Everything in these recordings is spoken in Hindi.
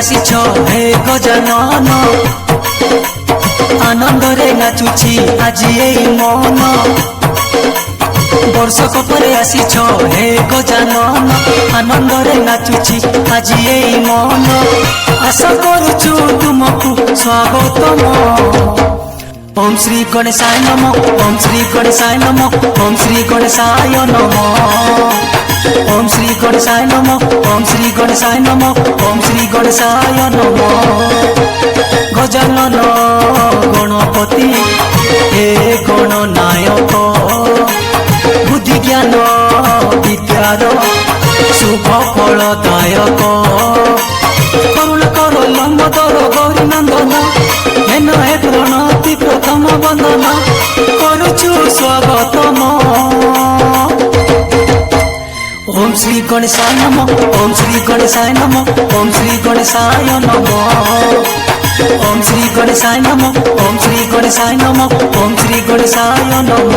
आसीछ हे गजानन आनंदरे नाचुची आज एई मन वर्षक परे आसीछ हे गजानन आनंदरे नाचुची आज एई मन आशा करुछु तुमको स्वागतम। ओम श्री गणेशाय नमः ओम श्री गणेशाय नमः ओम श्री गणेशाय नमः ओम श्री गणेशाय नमः ओम श्री गणेशाय नमः ओम श्री गणेशाय नमः। गजानन गणपति हे गणनायक बुद्धि ज्ञान विद्यार शुभ फलदायक करुण कर लंबोदर गौरी नंदन हेन हे प्रणति प्रथम वंदन करुछु स्वागतम। ओम श्री गणेशाय नमः ओम श्री गणेशाय नमः ओम श्री गणेशाय नमः ओम श्री गणेशाय नमः ओम श्री गणेशाय नमः ओम श्री गणेशाय नमः।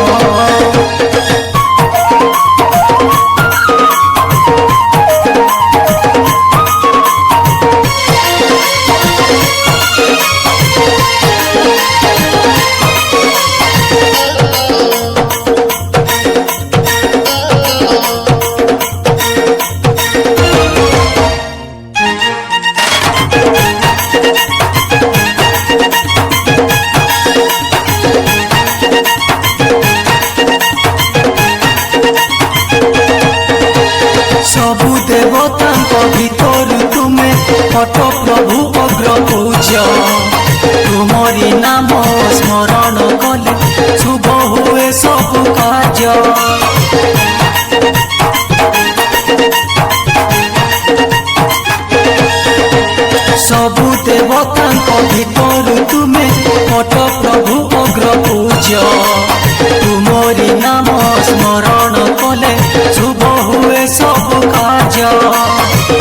सबु देवता भीतर तुमे हट प्रभु अग्र पूज्य तुमरी नाम स्मरण कले शुभ हुए सब कार्य। सबु देवता भीतर तुमे हट प्रभु अग्र पूज्य तुमरी नाम स्मरण कले शुभ हुए सब कार्य।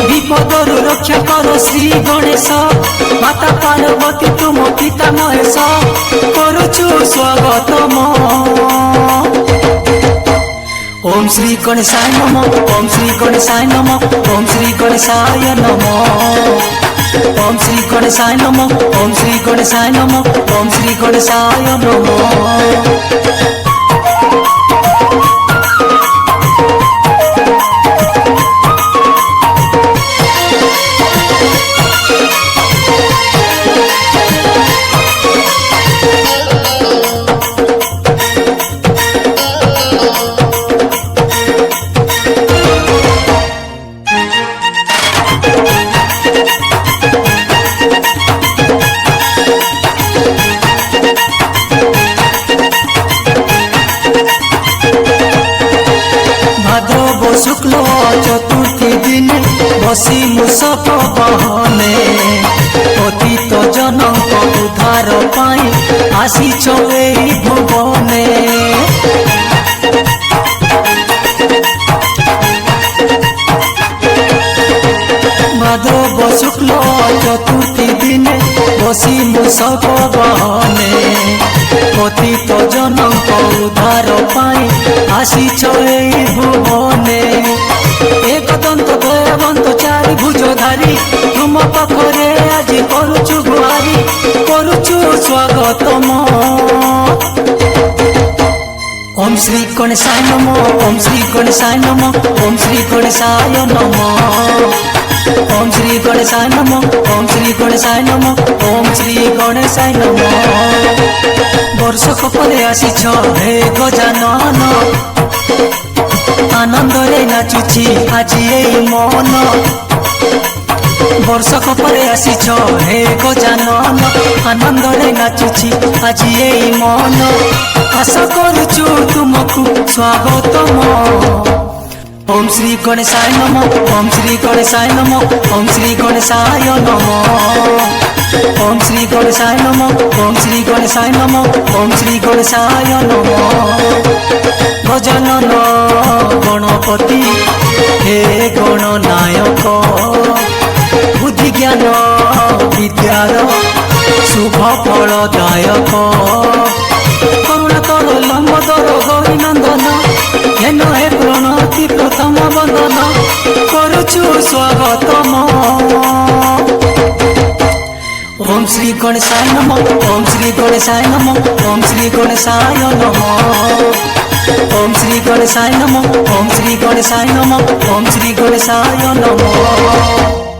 विपदर रक्षा कर श्री गणेश माता पार्वती तुम पिता महेश करुछु स्वागतम। ओम श्री गणेशाय नमः ओम श्री गणेशाय नमः ओम श्री गणेशाय नमः ओम श्री गणेशाय नमः ओम श्री गणेशाय नमः ओम श्री गणेशाय नमः। शुक्ल चतुर्थी दिन बसी मूषक बहने पतित जनक उद्धार पाई आसीछ एई भुवने। भाद्रव शुक्ल चतुर्थी दिन बसी मूषक बहने पतित जनक उद्धार पाई आसीछ एई भुवने। एक दंत दयवंत चारि भुजधारी तुम पाखरे आज करुछु गुहारी करुछु स्वागतम। ओम श्री गणेशाय नमः ओम श्री गणेशाय नमः ओम श्री गणेशाय नमः ओम श्री गणेशाय नमः ओम श्री गणेशाय नमः ओम श्री गणेशाय नमः। वर्षक परे आसीछ हे गजानन आनंदरे नाचुची आज एई मन वर्षक परे आसीछ हे गजानन आनंदरे नाचुची आज एई मन आशा करुछु तुमको स्वागतम। ओम श्री गणेशाय नमः ओम श्री गणेशाय नमः ओम श्री गणेशाय नमः ओम श्री गणेशाय नमः ओम श्री गणेशाय नमः ओम श्री गणेशाय नमः। गजानन गणपति हे गणनायक बुद्धि ज्ञान विद्यार शुभ फलदायक करुण कर लंबोदर गौरी नंदन हेन हे प्रणति प्रथम वंदन करुछु स्वागतम। गणेशाय नमः ओम श्री गणेशाय नमः ओम श्री गणेशाय नमः ओम श्री गणेशाय नमः ओम श्री गणेशाय नमः ओम श्री गणेशाय नमः।